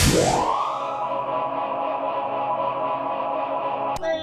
Man,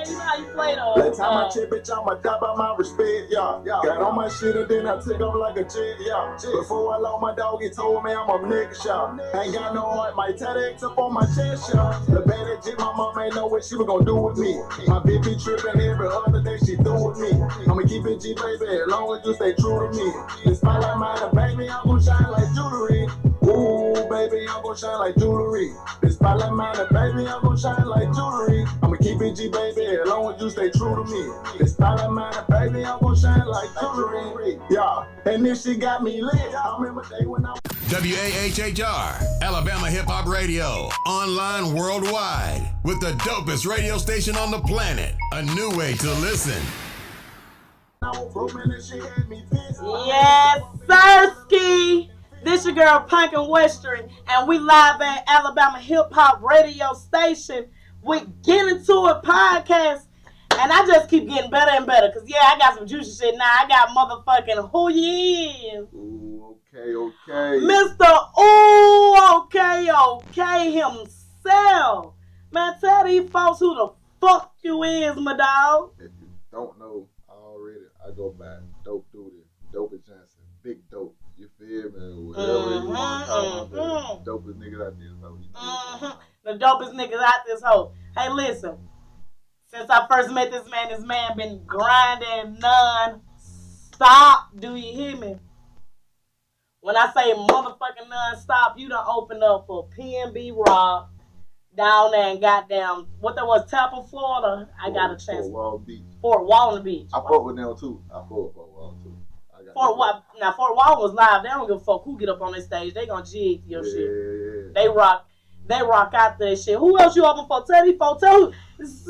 you know how you play those. Last time I checked, bitch, I'ma die by my respect, yeah. Got on my shit and then I took off like a jet, yeah. Before I lost my dog, he told me I'm a nigga shot. Ain't got no heart, my TEDx up on my chest, yeah. The bad legit, my mom ain't know what she was gonna do with me. My bitch be tripping every other day, she through with me. I'ma keep it G, baby, as long as you stay true to me. The spotlight mine, baby, I'm gon' shine like jewelry. Ooh, baby, I'm gon' shine like jewelry. The spotlight mine, baby, I'm gon' shine like jewelry. I'ma keep it G, baby, as long as you stay true to me. The spotlight mine, baby, I'm gon' shine like jewelry. Yeah, and this shit got me lit. I remember day when I WAHHR, Alabama Hip Hop Radio, online worldwide, with the dopest radio station on the planet. A new way to listen. Yes, Sirski. This your girl Punkin Westry, and we live at Alabama Hip Hop Radio Station. We Get Into It podcast, and I just keep getting better and better. Cause yeah, I got some juicy shit now. I got motherfucking who you is. Ooh, okay. Mr. Ooh, okay himself. Man, tell these folks who the fuck you is, my dog. If you don't know already, I go by Dope Doodle, Dope Johnson, Big Dope. You feel me? Whatever you want to call them, the dopest niggas out this hoe. The dopest niggas out this hoe. Hey, listen. Since I first met this man been grinding non-stop. Do you hear me? When I say motherfucking non-stop, you done opened up for PNB Rock down there in goddamn, what that was, Tampa, Florida. I got a chance. Fort Walton Beach. I fought with them too. I fought with Fort Walton too. Fort Walton was live. They don't give a fuck who get up on this stage. They gonna jig your shit. Yeah. They rock out their shit. Who else you open for? Tell these folks.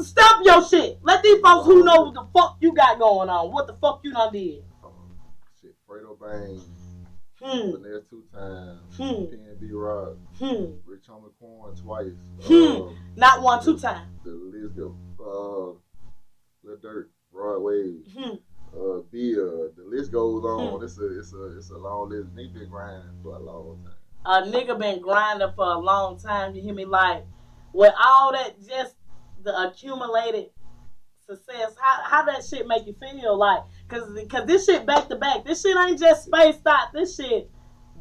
Stop your shit. Let these folks who know what the fuck you got going on. What the fuck you done did. Shit, Fredo Bang. Been there 2 times. PNB Rock. Rich Homie Corn twice. Not 1, 2 times. The list go. Lil Dirt, Rod Wave. The list goes on. It's a long list. Nigga been grinding for a long time. A nigga been grinding for a long time. You hear me? Like, with all that, just the accumulated success, how that shit make you feel? Like, cause this shit back to back. This shit ain't just spaced out. This shit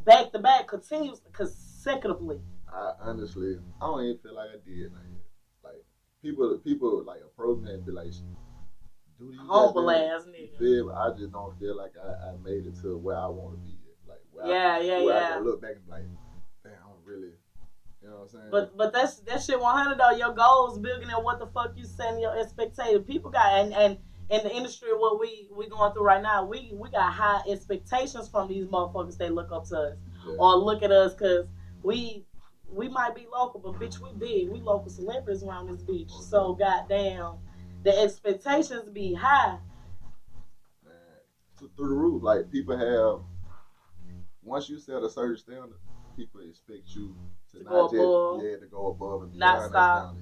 back to back, continues consecutively. I honestly don't even feel like I did nothing. Like people like approach me and be like, "Dude, humble ass nigga." I just don't feel like I made it to where I want to be at. Like where I can look back and be like, damn, I'm really, you know what I'm saying? But that shit 100 though. Your goals bigger than what the fuck you setting your expectations. People got and in the industry what we going through right now, we got high expectations from these motherfuckers. They look up to us or look at us because we might be local, but bitch, we big. We local celebrities around this bitch. So goddamn. The expectations be high. Man, through the roof. Like, people have, once you set a certain standard, people expect you to not go above and beyond. Not stop.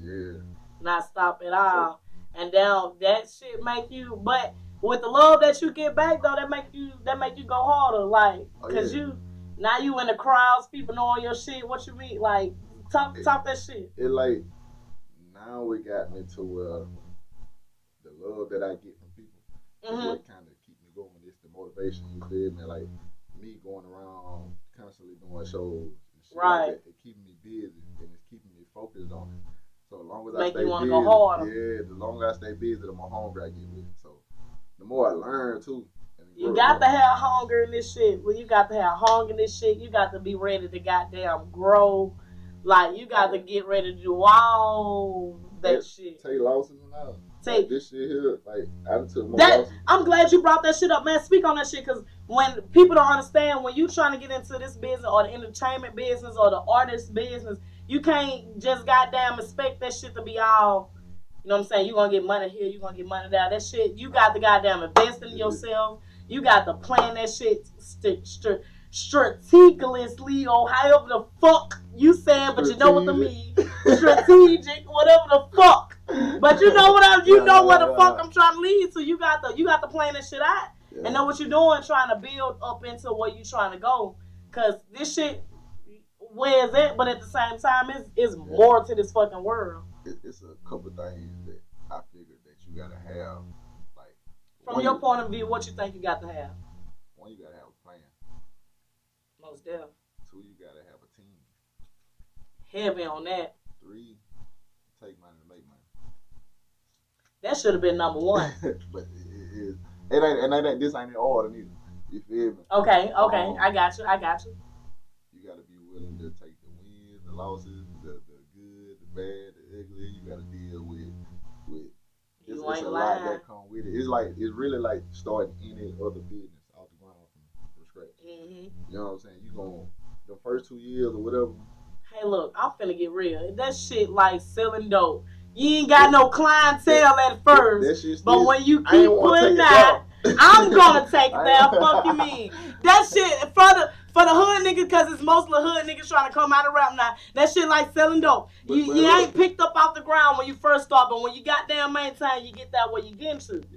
Not stop at all. And now that shit make you, but with the love that you get back though, that make you go harder. Like, cause now you in the crowds, people know all your shit. What you mean? Like, talk that shit. It like, now we got me to where the love that I get from people is what kind of keep me going. It's the motivation, you feel me? Like, me going around constantly doing shows and shit like that, it keeping me busy and it's keeping me focused on it. So as long as I stay busy, the longer I stay busy, the more hungry I get with it. So the more I learn too. You got to have hunger in this shit. Well, you got to have hunger in this shit. You got to be ready to goddamn grow. Like, you got to get ready to do all that shit. Take losses and all. Like this shit here, like, I took more losses. I'm glad you brought that shit up, man. Speak on that shit, because when people don't understand, when you trying to get into this business or the entertainment business or the artist business, you can't just goddamn expect that shit to be all, you know what I'm saying, you gonna get money here, you gonna get money there. That shit, you got to goddamn invest in yourself. You got to plan that shit strategically or however the fuck you said, but you know what I mean. Strategic, whatever the fuck. But you know what what the fuck I'm trying to lead to. You got to plan that shit out and know what you're doing, trying to build up into where you trying to go. Cause this shit, where is it? But at the same time, it's more to this fucking world. It's a couple things that I figured that you gotta have. Like, from your point of view, what you think you got to have? One, you gotta have a plan. Most definitely. Two, you gotta have a team. Heavy on that. Three, take money to make money. That should have been number one. But it is. This ain't in order neither. You feel me? Okay. I got you. You gotta be willing to take the wins, the losses, the good, the bad, the ugly. You gotta deal with. It's a lot that come with it. It's really like starting any other business off the ground from scratch. Mm-hmm. You know what I'm saying? You gonna the first 2 years or whatever. Hey, look, I'm finna get real. That shit like selling dope. You ain't got no clientele at first, but when you keep putting out, I'm gonna take it there. Fuck you mean? That shit for the hood niggas, cause it's mostly hood niggas trying to come out of rap now. That shit like selling dope. You ain't picked up off the ground when you first start, but when you goddamn maintain, you get that where you get to. It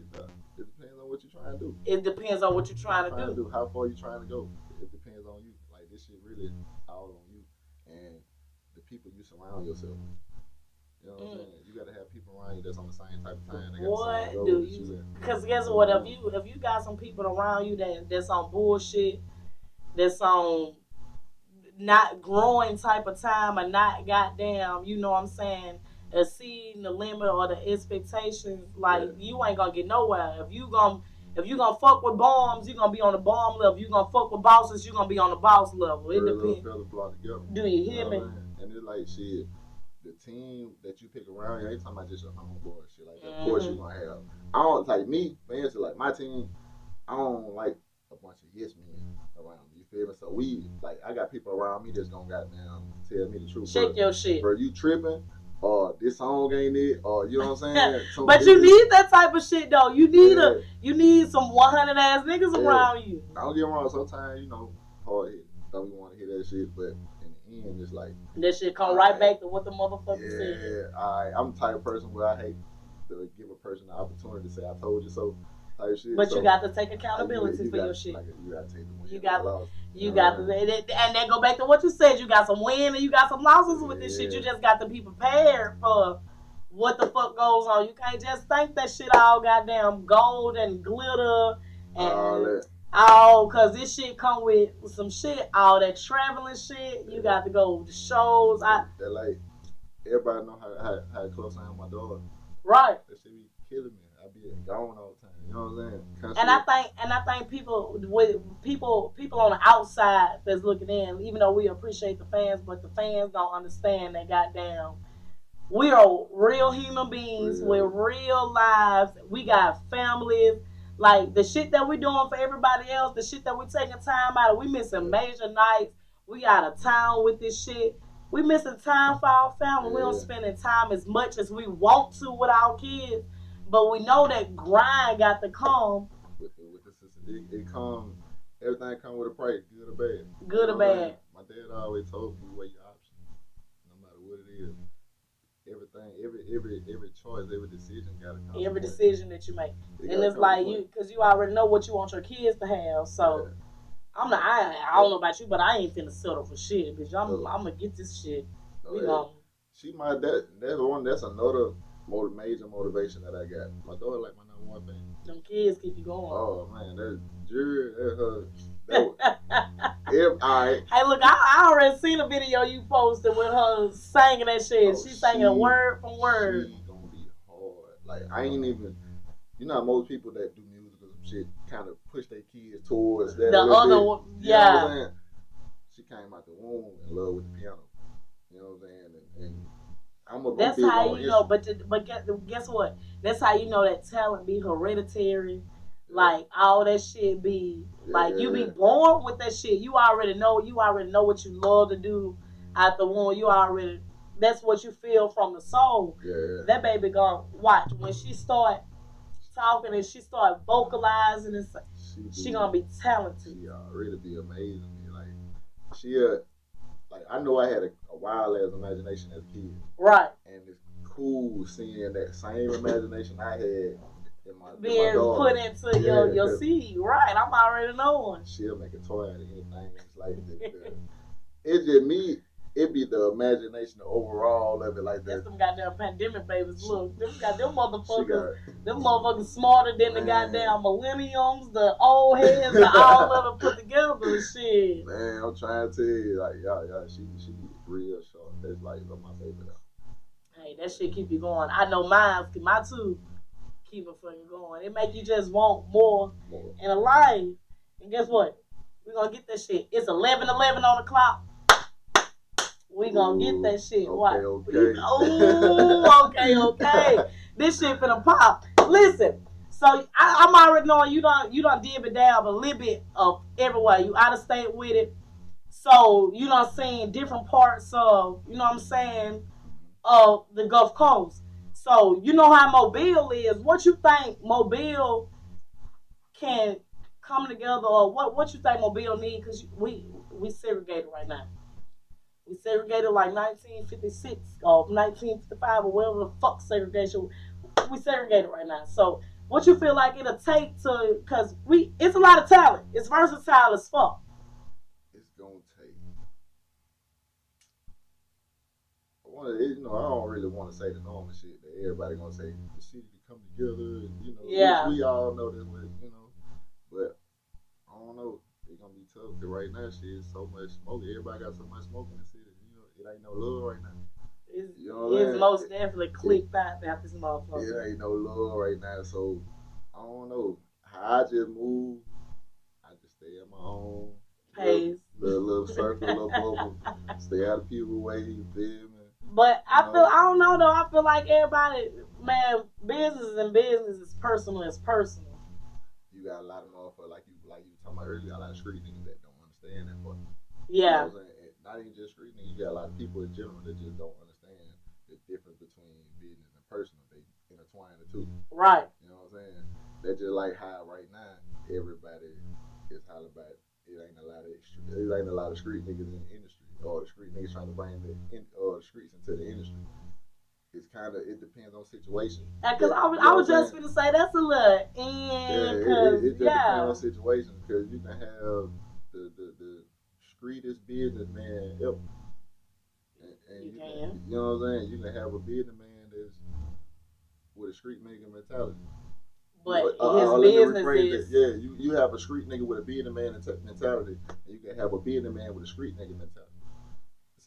depends on what you're trying to do. It depends on what you're trying to do. How far you trying to go. It depends on you. Like, this shit really all on you and the people you surround yourself with. You know what I'm saying? You gotta have people around you that's on the same type of time. What do you? Because guess what? If you got some people around you that's on bullshit, that's on not growing type of time, or not goddamn, you know what I'm saying, exceeding the limit or the expectations, like you ain't gonna get nowhere. If you gonna fuck with bombs, you gonna be on the bomb level. You gonna fuck with bosses, you gonna be on the boss level. It depends. Do you hear me? And it's like shit. The team that you pick around you, ain't talking about just your homeboy and shit like that. Of course you gonna have. I don't like me, for instance, like my team. I don't like a bunch of yes men around me. You feel me? So I got people around me that's gonna goddamn tell me the truth. Shake your shit. Bro, you tripping? Or this song ain't it? Or you know what I'm saying? But you need that type of shit though. You need some 100 ass niggas around you. Don't get me wrong. Sometimes hard hit. Don't even want to hear that shit, but. And it's like that shit come right back to what the motherfucker said. I'm the type of person where I hate to give a person the opportunity to say I told you so type shit. But you got to take accountability for your shit. Like, you got to take the win. You got to, and that go back to what you said. You got some win and you got some losses with this shit. You just got to be prepared for what the fuck goes on. You can't just think that shit all goddamn gold and glitter and. Cause this shit come with some shit, all that traveling shit. You got to go to shows. That like everybody know how close I am to my daughter. Right. That shit be killing me. I be gone all the time. You know what I'm saying? And I think people on the outside that's looking in, even though we appreciate the fans, but the fans don't understand that goddamn we are real human beings with real lives. We got families. Like, the shit that we doing for everybody else, the shit that we taking time out of, we missing major nights. We out of town with this shit. We missing time for our family. We don't spending time as much as we want to with our kids. But we know that grind got to come. With the system, it comes, everything comes with a price, good or bad. Good or bad. My dad always told me, weigh your options, no matter what it is. Everything, every choice, every decision gotta come. Every decision that you make, and it's like because you already know what you want your kids to have. So I don't know about you, but I ain't finna settle for shit, bitch. I'm gonna get this shit. That's another major motivation that I got. My daughter like my number one thing. Them kids keep you going. Oh man, that's her. Alright. Hey, look, I already seen a video you posted with her singing that shit. She singing word for word. She gonna be hard. Like, I ain't even, most people that do music or some shit kind of push their kids towards that. The other one, yeah. You know what I'm saying? She came out the womb in love with the piano. You know what I'm saying? And I'm a that's how you know, but guess what? That's how you know that talent be hereditary. Like, all that shit be, like, you be born with that shit. You already know what you love to do out the womb. That's what you feel from the soul. Yeah. That baby gonna watch. When she start talking and she start vocalizing, and she gonna be talented. She already be amazing. Like, I know I had a wild ass imagination as a kid. Right. And it's cool seeing that same imagination I had. Being put into your seed, right? I'm already knowing. She'll make a toy out of anything. It's like It's just me. It be the imagination overall of it, like that. That's them goddamn pandemic babies. Look, them motherfuckers smarter than the goddamn millenniums, the old heads, the all of them put together and shit. Man, I'm trying to tell you, like, she real short. That's like my favorite. Hey, that shit keep you going. I know my two keep it fucking going. It make you just want more in a life. And guess what? We gonna get that shit. It's 11:11 on the clock. We gonna get that shit. Okay. Okay. This shit finna pop. Listen, so I'm already knowing you done dib it down a little bit of everywhere. You out of state with it. So you done seen different parts of, you know what I'm saying, of the Gulf Coast. So you know how Mobile is. What you think Mobile can come together, or what you think Mobile need? Because we segregated right now. We segregated like 1956 or 1955 or whatever the fuck segregation. We segregated right now. So what you feel like it'll take to, because it's a lot of talent. It's versatile as fuck. It's gonna take. I don't really want to say the normal shit that everybody gonna say. The city to come together, and yeah. We all know that, but I don't know. It's gonna be tough because right now, shit, so much smoke. Everybody got so much smoke in the city. It ain't no love right now. It's most definitely clicked out about this motherfucker. It ain't no love right now. So I don't know how I just move. I just stay at my own pace, little circle, little bubble. Stay out of people's way. You feel me? But I don't know though. I feel like everybody, man, business is personal. It's personal. You got a lot of motherfuckers like you talking about earlier. A lot of street niggas that don't understand that part. Yeah. You know what I'm saying? Not even just street niggas. You got a lot of people in general that just don't understand the difference between business and personal. They intertwine the two. Right. You know what I'm saying? That's just like how right now everybody is hollering about it ain't a lot of street niggas in the industry, or the street niggas trying to bring the streets into the industry. It depends on situation. Because I was just gonna say that's a little it just depends on situation, because you can have the streetest businessman ever. And you know what I'm saying? You can have a businessman that's with a street nigga mentality. But his business is... you have a street nigga with a businessman mentality, and you can have a businessman with a street nigga mentality.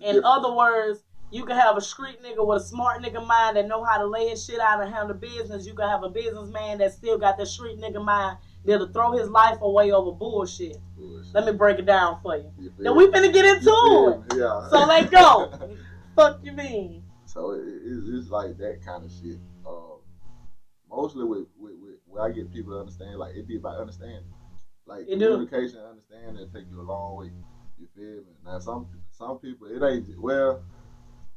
In other words, you can have a street nigga with a smart nigga mind that know how to lay his shit out and handle business. You can have a businessman that still got that street nigga mind that'll throw his life away over bullshit. Let me break it down for you. Then we finna get into it. Yeah. So let's go. Fuck you mean? So it's like that kind of shit. Mostly with where I get people to understand, like it be about understanding. Like communication, understanding, take you a long way. You feel me? Now some people, it ain't, well,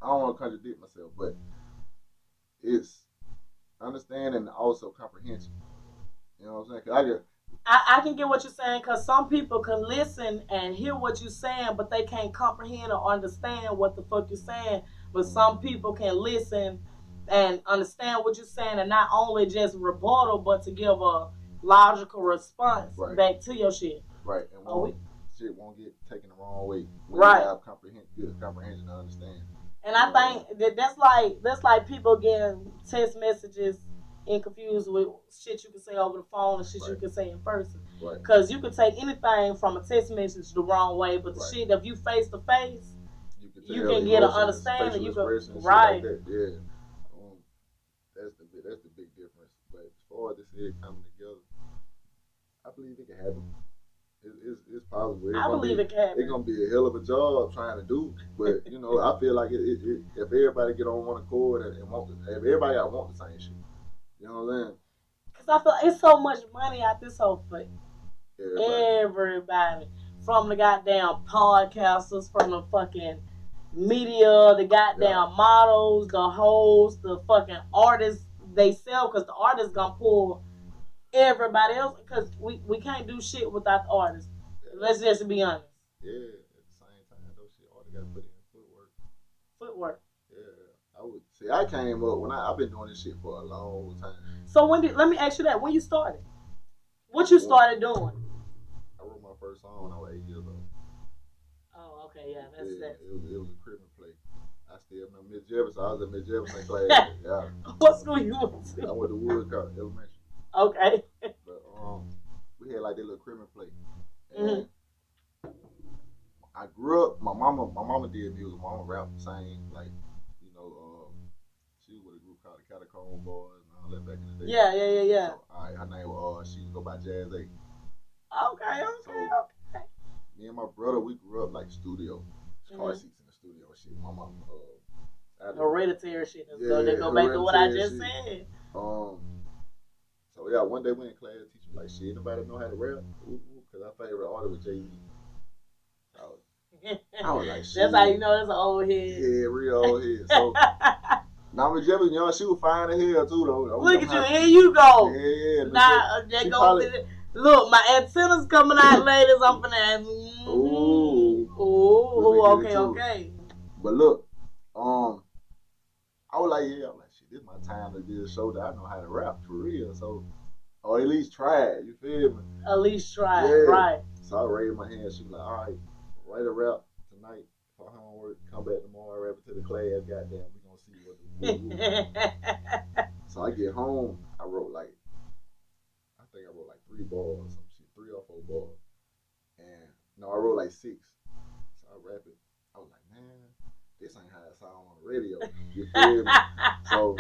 I don't want to contradict myself, but it's understanding and also comprehension. You know what I'm saying? I can get what you're saying, because some people can listen and hear what you're saying, but they can't comprehend or understand what the fuck you're saying. But some people can listen and understand what you're saying, and not only just rebuttal, but to give a logical response back to your shit. Right. And shit won't get taken the wrong way. Right. You have good comprehension and understanding. And I think that's like people getting text messages and confused with shit you can say over the phone and shit you can say in person. Right. Because you can take anything from a text message the wrong way, but the shit, if you face to face, you can get an understanding. You can like that. Yeah. That's the big difference. But as far as this here coming together, I believe it can happen. It's possible. I believe it can happen. It's gonna be a hell of a job trying to do, but I feel like if everybody get on one accord and if everybody want the same shit, you know what I'm saying? Cause I feel it's so much money out this whole thing. Everybody, from the goddamn podcasters, from the fucking media, the goddamn models, the hosts, the fucking artists they sell, because the artists gonna pull everybody else, because we can't do shit without the artists. Let's just be honest. Yeah, at the same time, those shit artists gotta put in footwork. Yeah, I came up when I've been doing this shit for a long time. So let me ask you that. When you started? What you started doing? I wrote my first song when I was 8 years old. Oh, Okay, yeah, that's Yeah, it. it was a criminal play. I still remember Miss Jefferson. I was in Miss Jefferson class. Yeah. What school you went to? I went to Woodcock Elementary. Okay. But we had like that little criminal play. And I grew up. My mama did music. My mama rap, sang, like, you know, she was with a group called the Catacomb Boys and all that back in the day. Yeah. So, her name was she would go by Jazz A. Okay. So, me and my brother, we grew up like studio, car seats in the studio and shit. My mama, hereditary shit. Yeah, They go back to what I just shit. said. So yeah, one day we in class teaching like shit. Nobody know how to rap because our favorite artist was Jay-Z. I was like, shit. That's how you know that's an old head. Yeah, real old head. So now Miss Jefferson, young, she was fine as hell too though. Look at you, here you go. Yeah. Nah, they go. Look, my antennas coming out, ladies. I'm finna. Ooh. Okay. But look, I was like, yeah, I'm like, shit, this is my time to just show that I know how to rap for real. So, or at least try it. You feel me? At least try it, Yeah. right? So I raised my hand. She was like, all right, write a rap tonight for homework. Come back tomorrow, rap it to the class. Goddamn, we gonna see what. So I get home. I wrote like 3 bars, some shit, 3 or 4 bars. And no, I wrote like 6. So I rap it. I was like, man, this ain't how it sound on the radio. You feel me? So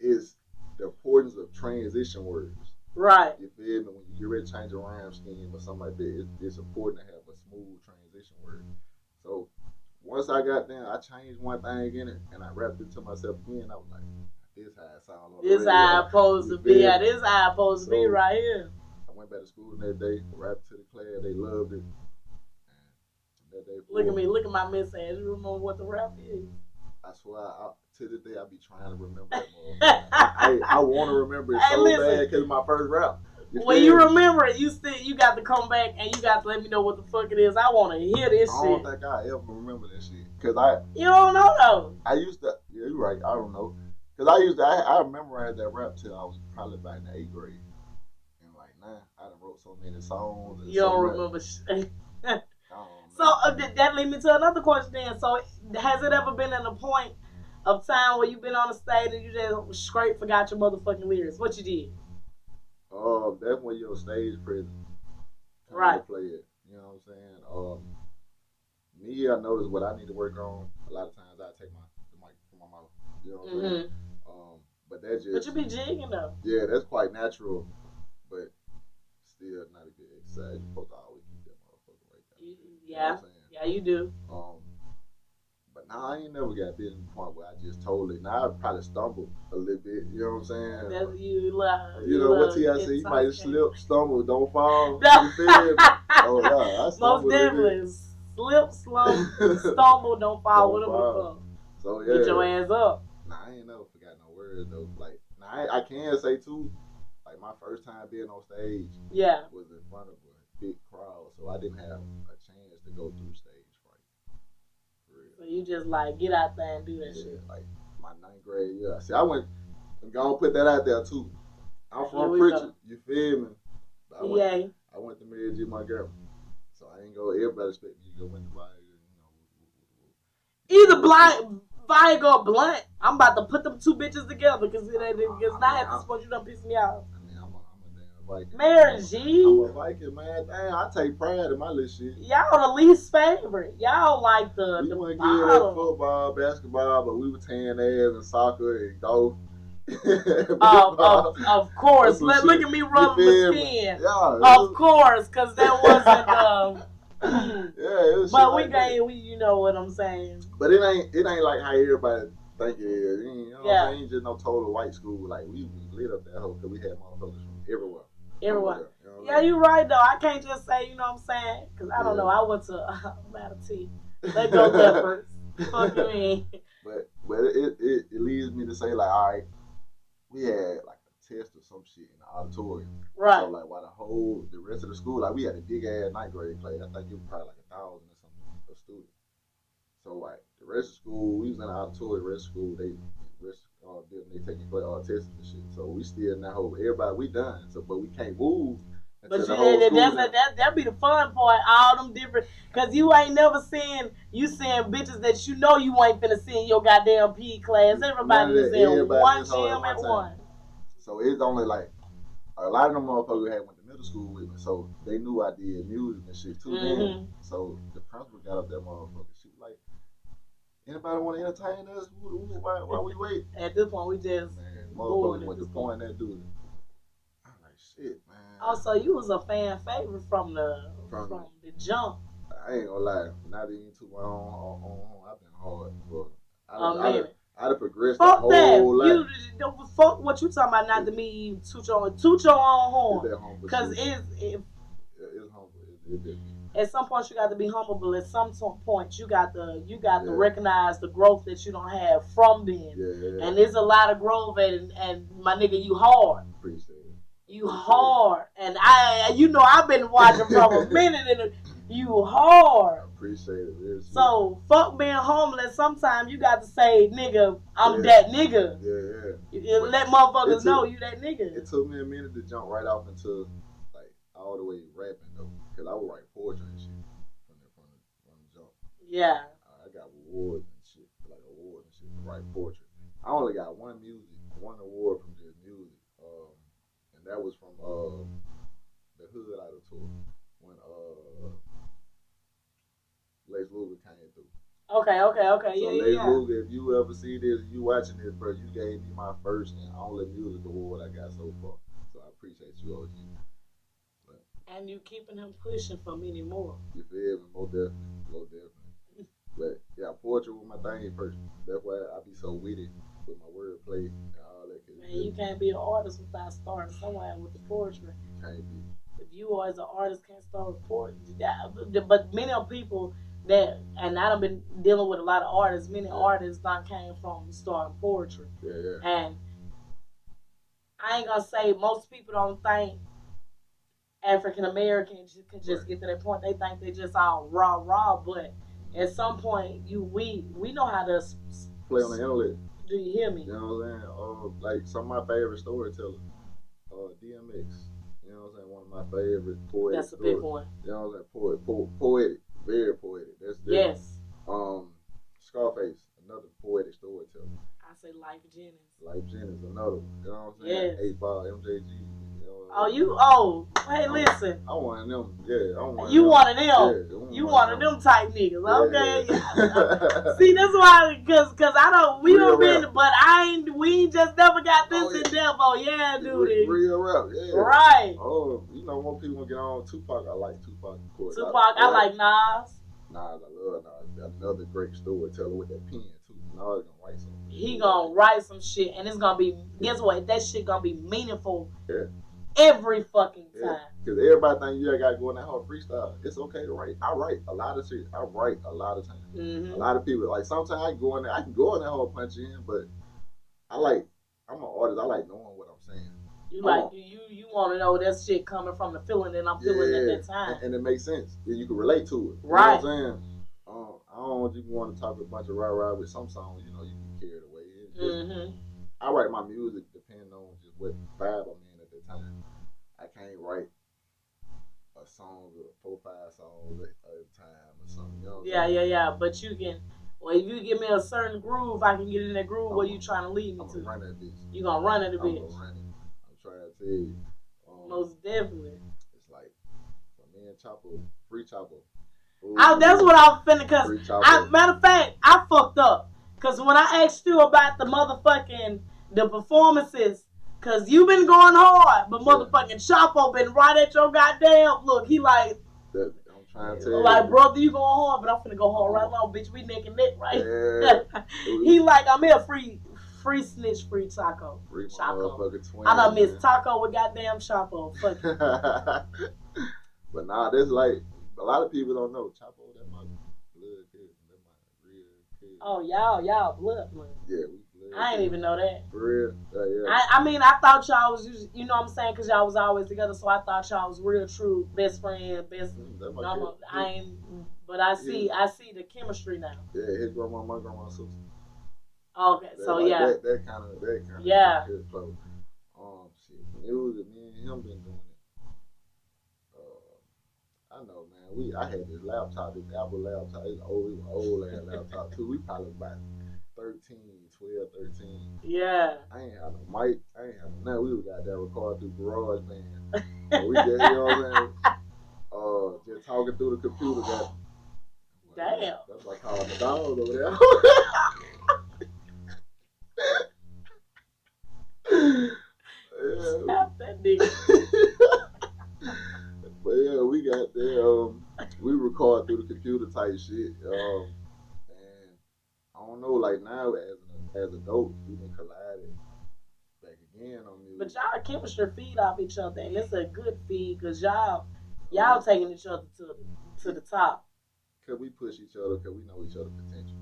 it's the importance of transition words. Right. You feel me? When you get ready to change a rhyme scheme or something like that, it's important to have a smooth transition word. So once I got down, I changed one thing in it and I rapped it to myself again. I was like, this how it sound on the radio. This how it's supposed to be. Yeah, this how it's supposed to be right here. I went back to school that day, rapped to the class, they loved it. And that day look at me, look at my message. You remember what the rap is? I swear, to this day, I be trying to remember that motherfucker. I want to remember it so bad because it's my first rap. When you remember it, you got to come back and you got to let me know what the fuck it is. I want to hear this shit. I don't think I ever remember that shit. You don't know though. I used to, yeah, you're right, I don't know. Because I memorized that rap till I was probably about in the 8th grade. And like, I done wrote so many songs. You don't remember shit. So that leads me to another question then. So has it ever been in a point of time where you've been on the stage and you just straight forgot your motherfucking lyrics? What you did? That's when you're on stage present. Right. Play it. You know what I'm saying? Me, I noticed what I need to work on. A lot of times I take the mic from my mouth. You know what I'm saying? But that just. But you be jigging though. Yeah, that's quite natural, but still not a good exercise. You're supposed to always keep that motherfucker right there. Yeah. You know yeah, you do. But now I ain't never got bit in the point where I just totally. Now I probably stumbled a little bit. You know what I'm saying? That's you love. You know what T.I.C. You might slip, stumble, don't fall. No. You feel me? Oh yeah, I stumbled. Most definitely. Slip, stumble, don't fall. Whatever the fuck. So yeah. Get your ass up. Nah, I ain't never forgot no words though. Like, I can say too. Like my first time being on stage. Yeah. Was in front of a big crowd, so I didn't have a chance to go through stage fright. So you just like get out there and do that shit. Like my 9th grade year. See, I went and gonna put that out there too. I'm from Pritchard, you feel me? I went to Mary G. Montgomery, so I ain't go. Everybody expect me to go into Viagra, Either Viagra or Blunt. I'm about to put them 2 bitches together because now at this point you done piss me off. I mean, I'm a damn Viking. Mary G. I'm a Viking, man. Damn, I take pride in my little shit. Y'all the least favorite. Y'all like we weren't good at football, basketball, but we were tearing ass in soccer and golf. Of course. Look at me rubbing my skin. Yeah, of course, because that wasn't yeah, it was. But we you know what I'm saying. But it ain't like how everybody think it is. You know what I'm saying? Ain't just no total white school. Like we lit up that hoe because we had motherfuckers from everywhere. Everyone. Yeah, you're right though. I can't just say, you know what I'm saying? Because I don't know. I went to T. Let go Leopards. Fuck you mean. But it leads me to say like, all right, we had like a test or some shit in the auditorium. Right. So like while the rest of the school, like we had a big ass 9th grade class. I think it was probably like 1,000 or something of students. So like the rest of school, we was in the auditorium. The rest of school, they taking tests and shit. So we still now everybody we done. So but we can't move But that'd be the fun part. All them different, cause you ain't never seeing bitches that you know you ain't finna see in your goddamn PE class. Everybody is in one gym at one. So it's only like a lot of them motherfuckers had went to middle school with me, so they knew I did music and shit too. Then, so the principal got up that motherfucker. She was like, "Anybody want to entertain us? Why we wait?" At this point, we just motherfuckers went to point that dude. Shit, man. Also, you was a fan favorite from the jump. I ain't gonna lie, not even too long. I've been hard, but I'd have progressed fuck the whole life. Life. Fuck what you talking about? Not to me, toot your own horn. Because it's humble. It at some point you got to be humble, but at some point you got to recognize the growth that you don't have from then. Yeah. And there's a lot of growth, and my nigga, you hard. Appreciate it. You hard, and I've been watching from a minute, and you hard. Appreciate it. Really. So fuck being homeless. Sometimes you got to say, nigga, I'm that nigga. Yeah. Let motherfuckers know you that nigga. It took me a minute to jump right off into like all the way rapping though, because I would write poetry and shit from the jump. Yeah. I got awards and shit for write poetry. I only got one award from just music. And that was from the Hood Idol tour when Lex Luger came through. Okay. So Lex Luger, if you ever see this, you watching this, bro, you gave me my first and only music award I got so far. So I appreciate you, OG. And you keeping him pushing for many more. You feel me? Most definitely. But yeah, poetry was my thing first. That's why I be so witty with my wordplay and all that. Man, you can't be an artist without starting somewhere with the poetry. Can't be. If you as an artist can't start with poetry, but many of people that, and I done been dealing with a lot of artists. Many artists done came from starting poetry. Yeah. And I ain't gonna say most people don't think African Americans can just get to that point. They think they just all raw, but at some point we know how to play on the intellect. Do you hear me? You know what I'm saying? Like some of my favorite storytellers, DMX. You know what I'm saying? One of my favorite poets. That's a big one. You know what I'm saying? Poetic, very poetic. That's yes. Scarface, another poetic storyteller. I say Life Jennings. Life Jennings, another one. You know what I'm saying? Yes. 8-Ball, MJG. Hey, listen. I wanted them, yeah. You wanted them. Yeah, you wanted them type niggas. Okay. Yeah. See, that's why, cause I don't, we don't been, but we just never got this in depth. Oh, yeah, dude. Real rap, yeah. Right. Oh, more people get on Tupac. I like Tupac, of course. I like Nas. Nas, I love Nas. Another great storyteller with that pen, too. Nas gonna write something. He gonna write some shit, and it's gonna be, guess what? That shit gonna be meaningful. Yeah. Every fucking time. Because everybody think you got to go in that whole freestyle. It's okay to write. I write a lot of shit. I write a lot of times. Mm-hmm. A lot of people, like, sometimes I can go in that whole punch in, but I'm an artist. I like knowing what I'm saying. You want to know that shit coming from the feeling that I'm feeling at that time. And it makes sense. You can relate to it. Right. You know what I'm saying? I don't just want to talk a bunch of rah-rah with some songs, you can carry it away. Mm-hmm. I write my music depending on just what vibe I'm in at the time. I can't write a song or 4-5 songs at a time or something. You know Yeah. But you can, if you give me a certain groove, I can get in that groove. What you trying to lead me to? I'm gonna run that bitch. You gonna run it a bitch? I'm gonna run it. I'm trying to tell you. Most definitely. It's like me and Chopper, free Chopper. That's what I was finna, cause matter of fact, I fucked up. Cause when I asked you about the performances. Cause you been going hard, but motherfucking Chapo been right at your goddamn look. He like, I'm trying to tell you. Like, brother, you going hard, but I'm finna go hard right along, bitch. We neck and neck, right? Yeah. He like, I'm here, free snitch, free Taco. Free Chaco. I done miss Taco with goddamn Chapo. Fuck it. But nah, there's like, a lot of people don't know. Chapo, that's my blood kid. That's my real kid. Oh, y'all blood. Yeah, I ain't even know that. For real? Yeah. I thought y'all was, you know what I'm saying, because y'all was always together, so I thought y'all was real, true, best friend, but I see the chemistry now. Yeah, his grandma, my grandma's sister. Okay, so like yeah. That kind of yeah. Close. Shit, music, me and him been doing it I know, man. I had this laptop, this Apple laptop. It's old ass laptop too. We probably about 12, 13. Yeah. I ain't have no mic. I ain't have nothing. We got that record through GarageBand. So we just, you know what I'm saying? Just talking through the computer. Damn. That's like calling the dogs over there. Stop that nigga. But yeah, we got there. We record through the computer type shit. And I don't know, like now as adults, we been colliding back again on music. But y'all chemistry feed off each other, and it's a good feed because y'all taking each other to the top. Cause we push each other, cause we know each other's potential.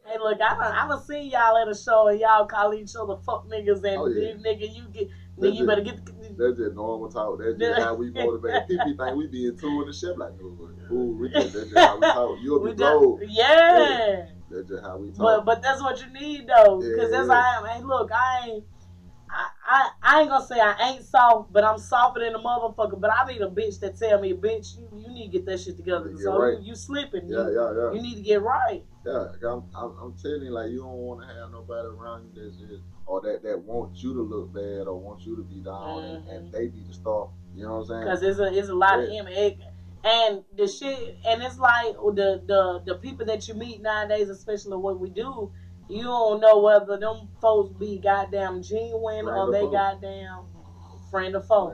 Hey, look, I done seen y'all at a show and y'all call each other fuck niggas and you better get the... That's just normal talk. That's just how we motivate. People think we be in tune and shit like, no, fool, that's just how we talk. You'll be gold. Yeah. That's just how we talk. But that's what you need though, because that's how I am. Hey, look, I ain't gonna say I ain't soft, but I'm softer than a motherfucker. But I need a bitch that tell me, bitch, you need to get that shit together. So right. you slipping. Yeah. You need to get right. Yeah, I'm telling you, like, you don't want to have nobody around you that's just, or that wants you to look bad or wants you to be down and they be the star. You know what I'm saying? Because it's a lot of image. And the shit, and it's like the people that you meet nowadays, especially what we do, you don't know whether them folks be goddamn genuine or they goddamn friend or foe.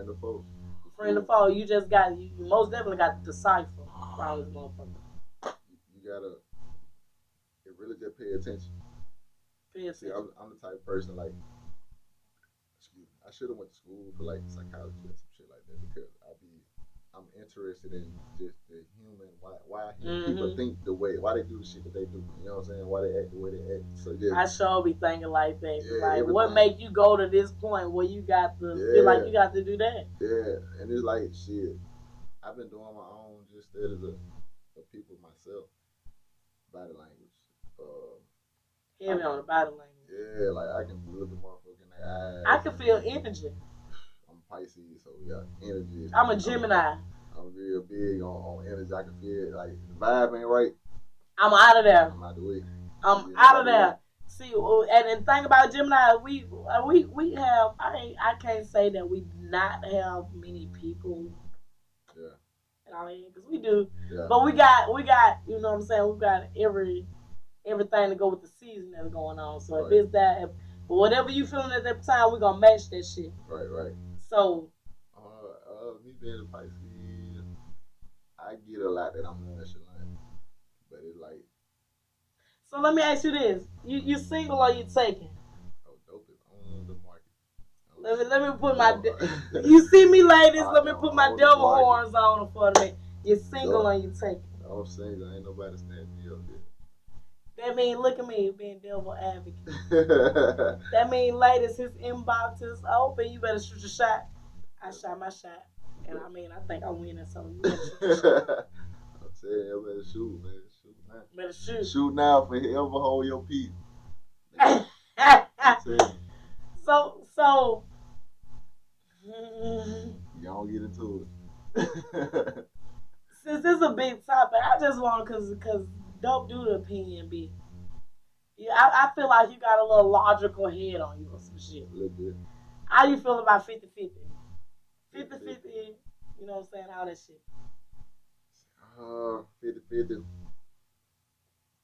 Friend or foe. You just got, you most definitely got to decipher around this motherfucker. You gotta really just pay attention. See, I'm the type of person, like, excuse me, I should have went to school for like psychology or some shit like that because I'm interested in just the human, why people think the way, why they do the shit that they do. You know what I'm saying? Why they act the way they act. So yeah, I sure be thinking like that. Yeah, like, what make you go to this point where you got to feel like you got to do that? Yeah, and it's like shit. I've been doing my own just studies of people myself, body language. Heavy on the body language. Yeah, like I can look at motherfucker in their eyes. I can feel energy. I'm Pisces, so yeah, energy. I'm a Gemini. I'm real big on energy. I can feel it. Like the vibe ain't right, I'm out of there. I'm out the way. I'm out of there. See, and thing about Gemini, we have. I can't say that we not have many people. Yeah. I mean, because we do. Yeah. But we got. You know what I'm saying? We got everything to go with the season that's going on. So Right. if it's that, but whatever you feeling at that time, we gonna match that shit. Right. So. Me being a Pisces, I get a lot that I'm nonchalant, but it's like. So let me ask you this: you single or you taking? Oh, dope is on the market. Let me put my. You see me, ladies? Let me put my devil horns on for me. You single or you taking? I'm single. Ain't nobody standing me up there. That mean, look at me being devil advocate. That mean, ladies, his inbox is open. You better shoot your shot. I shot my shot. And I mean, I think I'm winning, so you better shoot your shot. I'm saying, you better shoot, man. Shoot now. Better shoot. Shoot now, forever hold your peace. So. Y'all get into it. Since this is a big topic, I just want because Dope Doodle opinion be. Yeah, I feel like you got a little logical head on you or some shit. A little bit. How you feel about 50-50? 50-50, you know what I'm saying? All that shit. 50-50.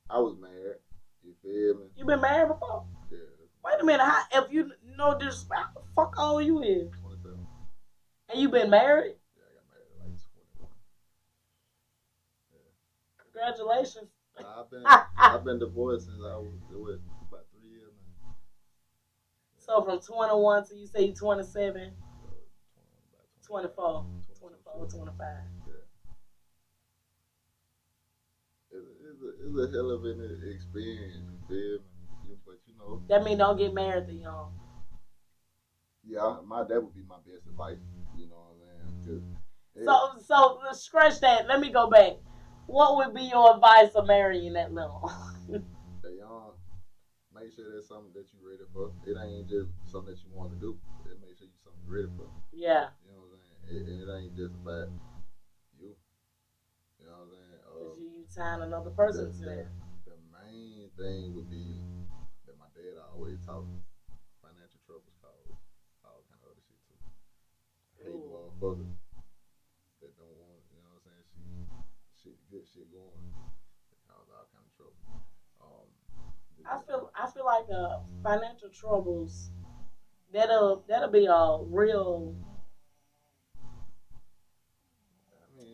I was married. You feel me? You been married before? Yeah. Wait a minute. If you know disrespect, what the fuck old you is? 27. And you been married? Yeah, I got married at like 21. Yeah. Congratulations. I've been divorced since I was about 3 years now. So from 21 to you say you 27? 24, 25. Yeah. It's a hell of an experience, you feel me? But you know. That mean don't get married too young. Yeah, that would be my best advice. You know what I'm saying? So scratch that. Let me go back. What would be your advice of marrying that little? Stay young. Make sure that's something that you're ready for. It ain't just something that you want to do. Make sure you're something you're ready for. Yeah. You know what I'm saying? It ain't just about you. Because you tying another person to that. The main thing would be that my dad always taught me. Financial troubles cause all kind of other shit too. I hate motherfuckers that don't want, you know what I'm saying, good shit going. It cause all kind of trouble. I feel like financial troubles that'll be a real.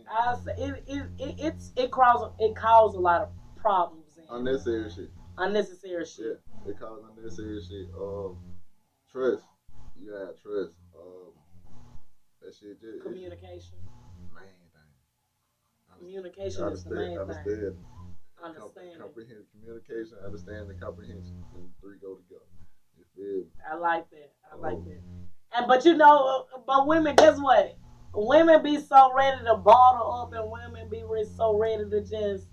I say it causes a lot of problems. Unnecessary shit. Yeah, it causes unnecessary shit. Trust. You gotta have trust. That shit just communication. Main thing. Communication is the main thing. Understanding. Communication, understanding, and comprehension. And three go together. You feel me? I like that. And but but women, guess what? Women be so ready to bottle up, and women be so ready to just.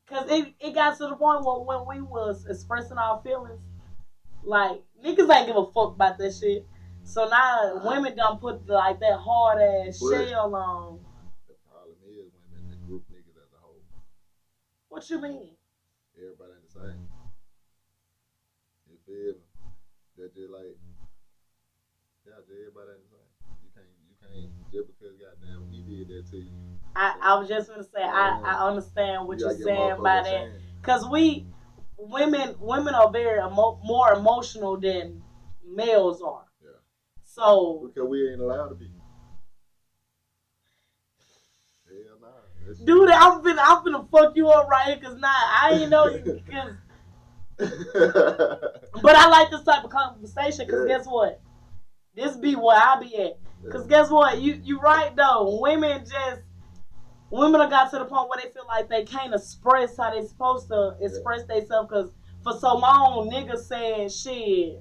Cause it got to the point where when we was expressing our feelings, like niggas ain't give a fuck about that shit. So now women done put like that hard ass shell on. The problem is women that group niggas as a whole. What you mean? Everybody ain't the same. You feel me? They're just like, everybody ain't the same. You can't just because goddamn he did that to you. I was just gonna say I understand what you're saying by that. Cause women are very more emotional than males are. Yeah. So because we ain't allowed to be. Hell nah. Dude, I'm finna fuck you up right here, cause I ain't know you. But I like this type of conversation, cause guess what? This be where I be at. Cause guess what? You right though. Women have got to the point where they feel like they can't express how they supposed to express themselves. Cause for so long, niggas saying shit,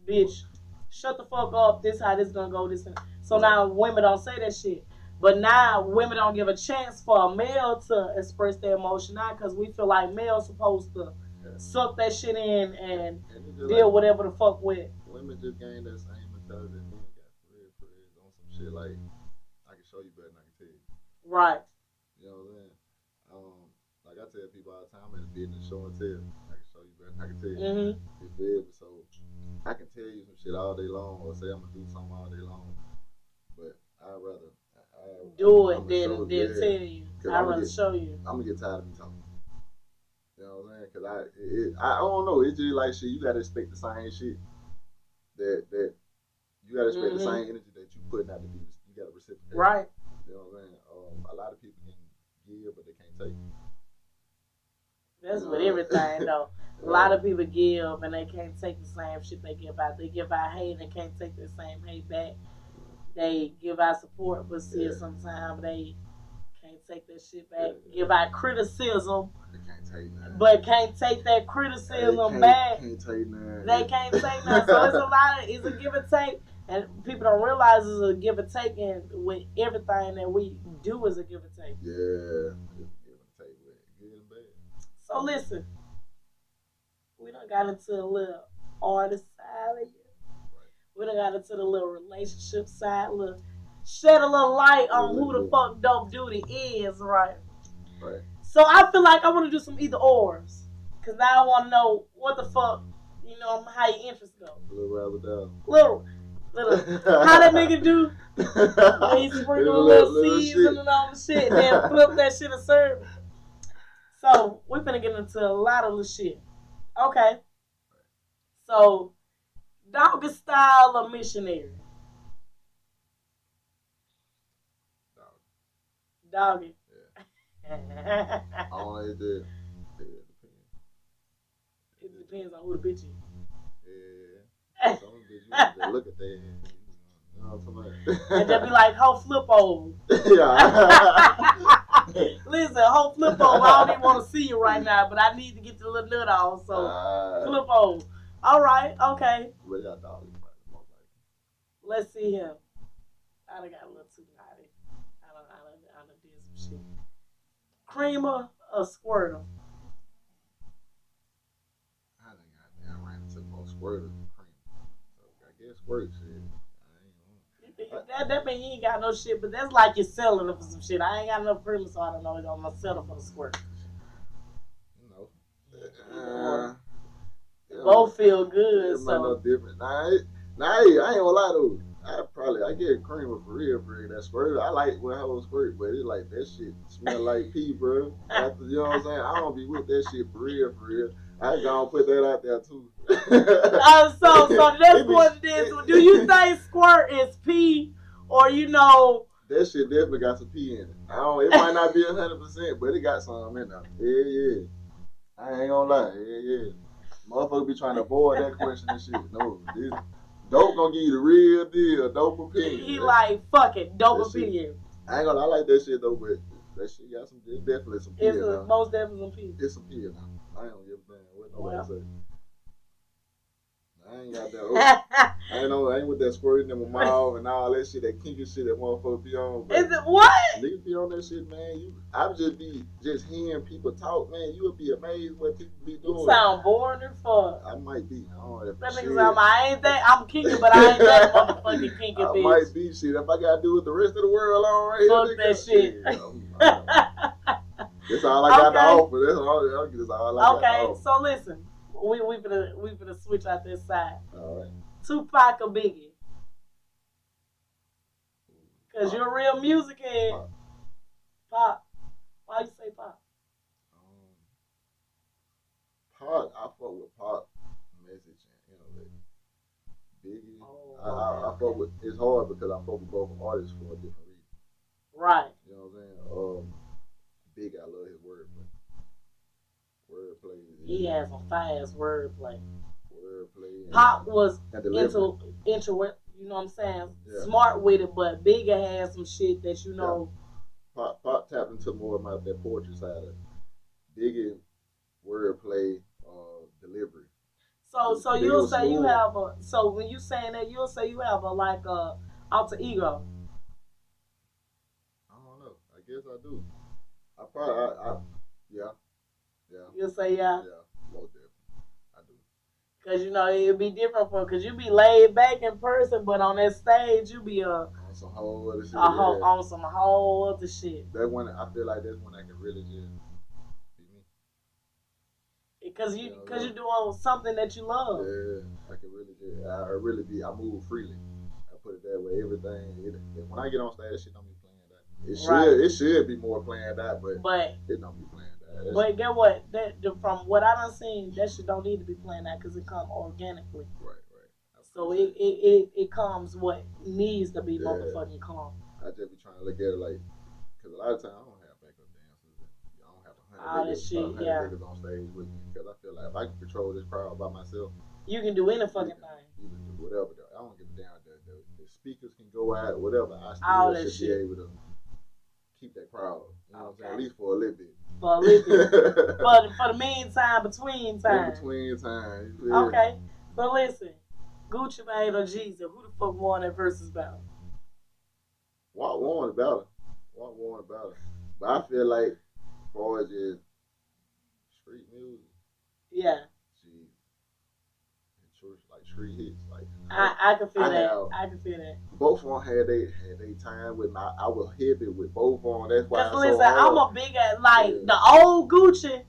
bitch, shut the fuck up. This how this gonna go. This. So now women don't say that shit. But now women don't give a chance for a male to express their emotion now, because we feel like males supposed to suck that shit in and deal like, whatever the fuck with. Women just gain that same mentality that men got for real on some shit like, I can show you better than I can tell you. Right. You know what I'm saying? Like I tell people all the time in the business, show and tell. I can show you better than I can tell you. Mm-hmm. You feel me? So I can tell you some shit all day long, or say I'm gonna do something all day long, but I'd rather do it than tell you. I'd rather show you. I'm gonna get tired of me talking. You know what I'm saying? Cause I don't know. It's just like shit. You gotta expect the same shit. That you gotta expect the same energy that you putting out to be. You gotta reciprocate. Right. You know what I'm saying? A lot of people can give, but they can't take. That's with everything though. A lot of people give and they can't take the same shit they give out. They give out hate and they can't take the same hate back. They give out support, but still sometimes they can't take that shit back. Give out criticism, but can't take that criticism back. Can't take none. They can't take none. So it's a give and take, and people don't realize it's a give and take, and with everything that we do is a give and take. Yeah, it's a give and take with good and bad. So listen, we done got into a little artist side of you. We done got into the little relationship side, shed a little light on who the fuck Dope Doodie is, right? Right. So I feel like I want to do some either ors, cause now I want to know what the fuck, how your interests go. A little rather down. Little. How that nigga do? He sprinkle a little seasoning on the shit, then flip that shit and serve it. So we finna get into a lot of little shit. Okay. So. Doggy style or missionary? Doggy. Yeah. Only it depends. It depends on who the bitch is. Yeah. Some bitch you look at that. You know what I'm talking about? And they be like, ho, flip over. Yeah. Listen, ho, flip over. I don't even want to see you right now, but I need to get the little nut on, so flip over. All right, okay. What y'all dog? Let's see him. I done got a little too naughty. I done did some shit. Creamer or squirter? I done got ran into more squirter than creamer. So I guess squirt shit. That mean you ain't got no shit, but that's like you're selling it for some shit. I ain't got enough premium, so I don't know if I'm gonna sell it for the squirt. Both feel good, so. No different. Nah, I ain't gonna lie though. I get creamer for real, that squirt. I like when I hold squirt, but it's like that shit smell like pee, bro. After, you know what I'm saying? I don't be with that shit for real. I gonna put that out there too. So that's what it is. Do you think squirt is pee, or you know? That shit definitely got some pee in it. It might not be 100%, but it got some in there. Yeah. I ain't gonna lie. Yeah. Motherfucker be trying to avoid that question and shit. No, this dope gonna give you the real deal. Dope opinion. He like, fuck it, dope opinion. I ain't gonna lie, I like that shit though, but that shit got some, definitely some pee in there. Most definitely some pee. It's some pee in there. I ain't gonna give a damn what nobody say. I ain't got that. I ain't with that squirting in my mouth and all that shit, that kinky shit that motherfuckers be on. Is it what? Niggas be on that shit, man. I would just be hearing people talk, man. You would be amazed what people be doing. You sound boring as fuck. I might be. I don't know. That nigga sound, I'm kinky, but I ain't that motherfucking kinky bitch. I might be shit. If I gotta do with the rest of the world on right fuck that shit. That's all I got to offer. That's all I got to offer. Okay, so listen. We finna switch out this side. All right. Tupac or Biggie? Cause you're a real music head. Pop. Why you say Pop? Pop. I fuck with Pop message and Biggie. I fuck with. It's hard because I fuck with both artists for a different reason. Right. You know what I'm saying? Biggie, I love his wordplay. He has some fast wordplay. Wordplay. Pop was into you know what I'm saying? Yeah. Smart with it, but Biggie has some shit that you know. Yeah. Pop tapped into more of that poetry side of it. Biggie, wordplay, delivery. So you'll say you have a. So when you saying that, you'll say you have a like a alter ego. I don't know. I guess I do. Yeah. You'll say yeah. Yeah, most definitely. I do. Cause you know it'll be different cause you be laid back in person, but on that stage you be on some whole other shit. On some whole other shit. That one, I feel like that's when I can really just be me. Cause you're doing something that you love. Yeah, I can really just. I move freely. I put it that way. Everything. When I get on stage, that shit don't be planned out. It should be more planned out, but it don't be planned. But get what? From what I done seen, that shit don't need to be planned out because it comes organically. Right. So it comes what needs to be motherfucking calm. I just be trying to look at it like, because a lot of times I don't have backup dancers. I don't have 100 niggas on stage with me because I feel like if I can control this crowd by myself, you can do any fucking thing. You can do whatever. I don't give a damn. The speakers can go out, whatever. I still should be able to keep that crowd. You know what I'm saying? At least for a little bit. For a little bit. for the meantime, between time. Between time. Okay. So listen, Gucci Mane or Jeezy, who the fuck won that versus battle? Walk won the battle. But I feel like, as far as just street music. Yeah. Like street hits. Like I can feel that. I can feel that. Both of them had they time with me. I was heavy with both of them. That's why. Cause listen, I'm a big the old Gucci.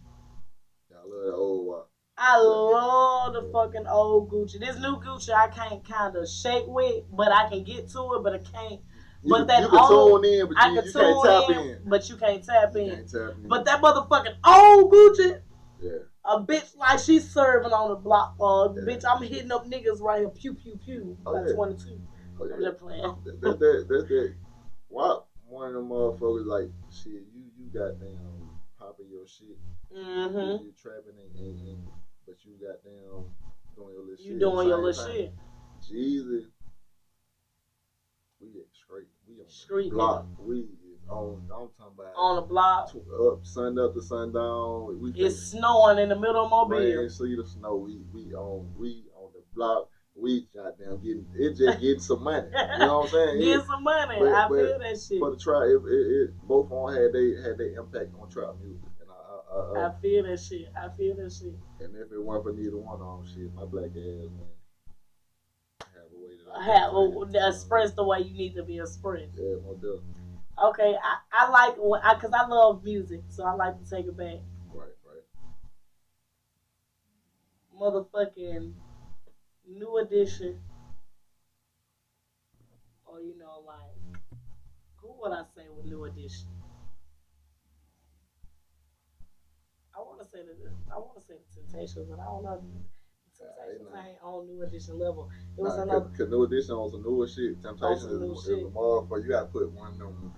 I love the old one. I love the fucking old Gucci. This new Gucci I can't kind of shake with, but I can get to it, but I can't. But that old, you can't tap in. But you can't tap in. But that motherfucking old Gucci. Yeah. A bitch like she's serving on the block. Bitch, I'm hitting up niggas right here. Pew, pew, pew. Like 22. I'm just playing. That's that. Why one of them motherfuckers like, shit, you goddamn popping your shit. Mm-hmm. You trapping but you goddamn doing your little shit. You doing your little shit. Jesus. We get straight. We on street the block. We I'm talking about on the block. Sun up to sundown. It's snowing in the middle of Mobile. Rain, sleet, or snow. We on the block. We goddamn getting some money. You know what I'm saying? Getting some money. I feel that shit. For the trap, both of them had their impact on trap music. And I feel that shit. And if it weren't for neither one of them, shit, my black ass man have a way that express the way you need to be expressed. Yeah, more definitely. Okay, I like because I love music, so I like to take it back. Right. Motherfucking New Edition, or like who would I say with New Edition? I want to say the Temptations, but I don't know. Temptations ain't on New Edition level. It was another. Cause New Edition on some newer shit. Temptations is a motherfucker. You gotta put one of them.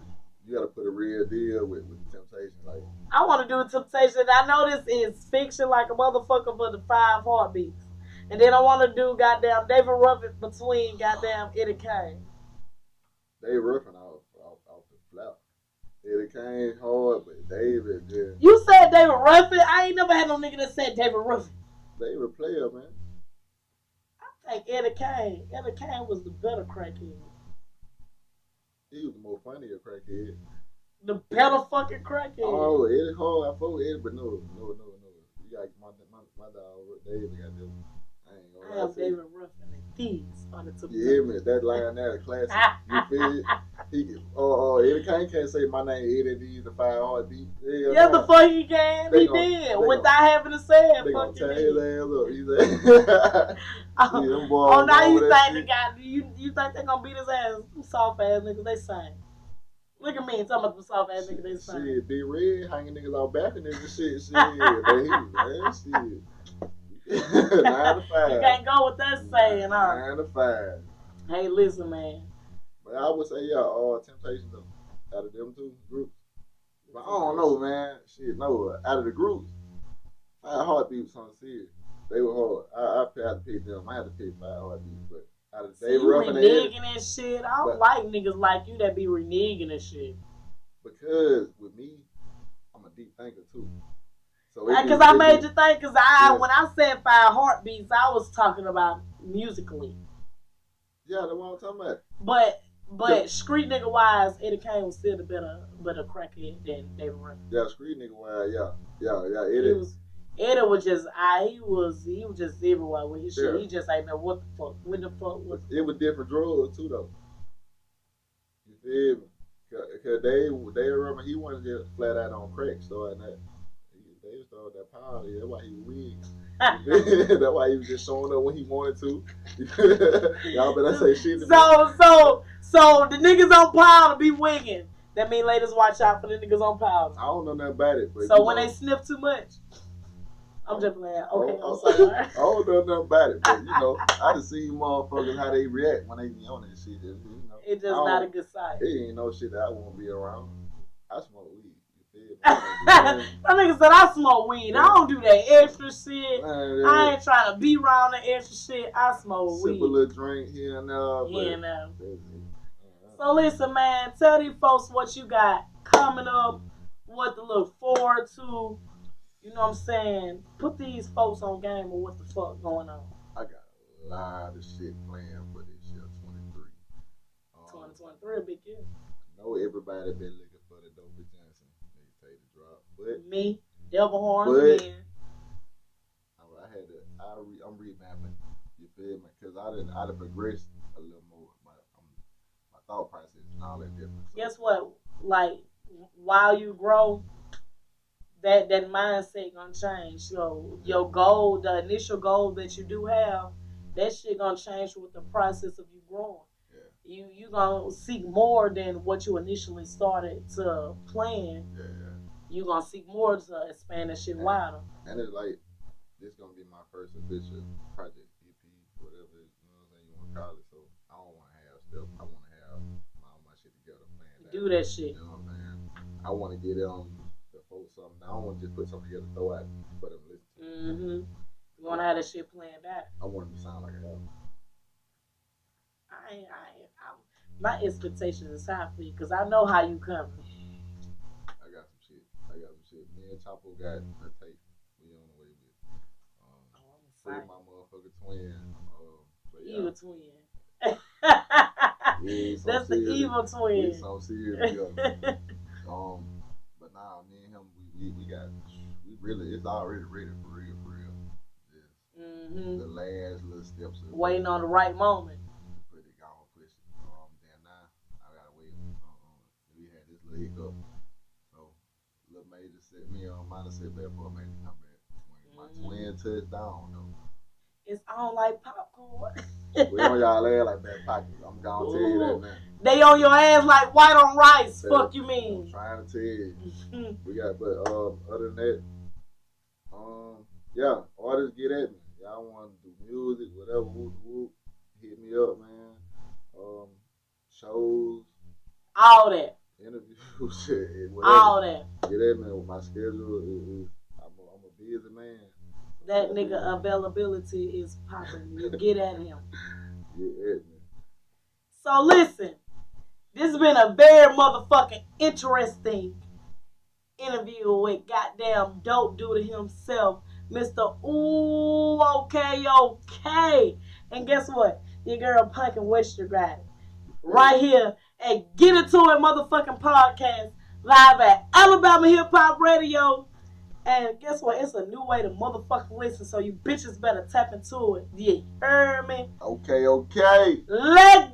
You gotta put a real deal with the Temptations. Like I want to do a Temptation. I know this is fiction like a motherfucker for the 5 heartbeats, and then I want to do goddamn David Ruffin between goddamn Eddie Kane. They Ruffin off the flap. Eddie Kane hard, but David just. You said David Ruffin? I ain't never had no nigga that said David Ruffin. David a player, man. I think Eddie Kane. Eddie Kane was the better crackhead. He was the more funnier crackhead. The better fucking crackhead. Oh, Eddie hard. I fuck with Eddie, but no. You got my dog, David got them. I ain't gonna lie. I have David Ruffin and these on the tip. You hear me? That line there, the classic. You feel? Eddie Kane can't say my name Eddie D's the 5 heartbeat. Yeah, the fuck he can. He did without having to say it. They gonna tie his ass up. He said, now you think the guy? You think they gonna beat his ass? Them soft ass niggas, they sing. Look at me talking about the soft ass niggas, they sing. Shit, Big Red hanging niggas out back and niggas shit. Man, shit. 9 to 5. You can't go with that saying, huh? 9 to 5. Hey, listen, man. But I would say, Temptations though. Out of them 2 groups. But I don't know, man. Shit, no. Out of the groups, 5 heartbeats on the series. They were hard. I had to pick them. I had to pick 5 heartbeats, but out of David Ruffin and Eddie. Reneging and shit. I don't like niggas like you that be reneging and shit. Because with me, I'm a deep thinker too. So because I made you think. Because when I said 5 heartbeats, I was talking about musically. Yeah, that's what I'm talking about. But street nigga wise, Eddie Kane was still the better crackhead than David Ruffin. Yeah, street nigga wise, yeah. Eddie was just he was just everywhere with his shit. He just ain't know what the fuck. When the fuck was it was different drugs too though. You feel me? Cause they remember he wasn't just flat out on crack starting that. They started that power. That's why he was weak. That's why he was just showing up when he wanted to. Y'all better say shit to me. So the niggas on powder be wigging. That mean ladies watch out for the niggas on powder. I don't know nothing about it. But so when they sniff too much, I'm just playing. Okay, I'm sorry. I don't know nothing about it, but I just see motherfuckers how they react when they be on that shit. It's just not a good sight. It ain't no shit that I won't be around. I smoke weed. That nigga said I smoke weed. I don't do that extra shit. I ain't trying to be around that extra shit. I smoke weed. Sip a little drink here and there. Here and there. So listen, man. Tell these folks what you got coming up, what to look forward to. You know what I'm saying? Put these folks on game of what the fuck going on. I got a lot of shit planned for this year, 23. 2023 a big year. I know everybody been looking for the Dope Johnson. Take the drop, but me, Devil Horns, man. I'm revamping. You feel me? Because I done progressed a little more. My thought process and all that different. So. Guess what? Like while you grow, that mindset gonna change. So your goal, the initial goal that you do have, that shit gonna change with the process of you growing. Yeah. You gonna seek more than what you initially started to plan. Yeah. You gonna seek more to expand that shit wider. And it's like this gonna be my first official project, EP, whatever you want to call it. So I don't want to have stuff. I want to have all my shit together, planned out. Do that shit. You know what I'm saying? I want to get the folks something. I don't want to just put something together, throw out for them to listen to. Mm-hmm. You want to have that shit planned out. I want it to sound like an album. My expectations is high for you because I know how you coming. I got some shit. Me and Chapo got a tape. We on the way with. Free my motherfucker twin. Evil twin. Yeah, that's the evil twin. We so serious together. But nah, me and him, we really, it's already ready for real. Just the last little steps. Waiting on the right moment. hiccup. So, Lil Major set me on mine and set back for a major comeback. My twin touchdown, though. It's on like popcorn. We on y'all ass like back pockets. I'm gonna tell you that, man. They on your ass like white on rice. Fuck you mean? I'm trying to tell you. We got, but other than that, yeah, artists get at me. Y'all want to do music, whatever, whoop, hit me up, man. Shows, all that, interviews, shit, whatever. All that. Get at me with my schedule. I'm a busy man. That nigga availability is popping. You get at him. Get at me. So listen, this has been a very motherfucking interesting interview with goddamn Dope Doodle himself, Mr. Ooh, okay. And guess what? Your girl Punkin Westry got it. Right here at Get Into It motherfucking podcast, live at Alabama Hip Hop Radio. And guess what? It's a new way to motherfucking listen, so you bitches better tap into it. You heard me? Okay. Let's